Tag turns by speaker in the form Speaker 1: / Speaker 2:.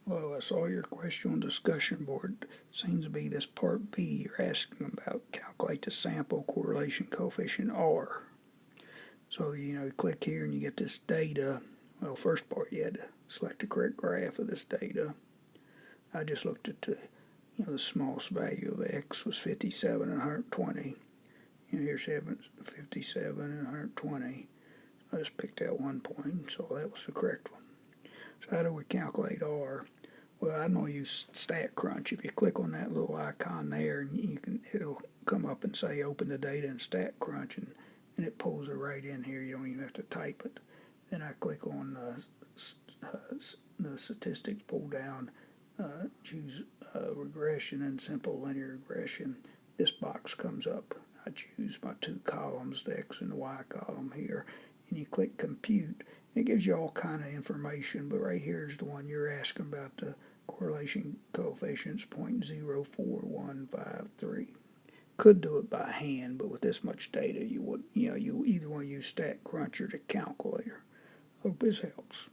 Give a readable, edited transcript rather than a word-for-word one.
Speaker 1: Hello, I saw your question on discussion board. Seems to be this part B. You're asking about calculate the sample correlation coefficient R. So, you click here and you get this data. Well, first part you had to select the correct graph of this data. I just looked at the smallest value of X was 57 and 120. Here's 57 and 120. I just picked out one point, so that was the correct one. So how do we calculate R? Well, I know use StatCrunch. If you click on that little icon there, and it'll come up and say open the data in StatCrunch, and it pulls it right in here. You don't even have to type it. Then I click on the statistics pull down, choose regression and simple linear regression. This box comes up. I choose my two columns, the X and the Y column here, and you click compute. It gives you all kind of information, but right here is the one you're asking about, the correlation coefficients 0.04153. Could do it by hand, but with this much data, you either want to use StatCrunch or the calculator. Hope this helps.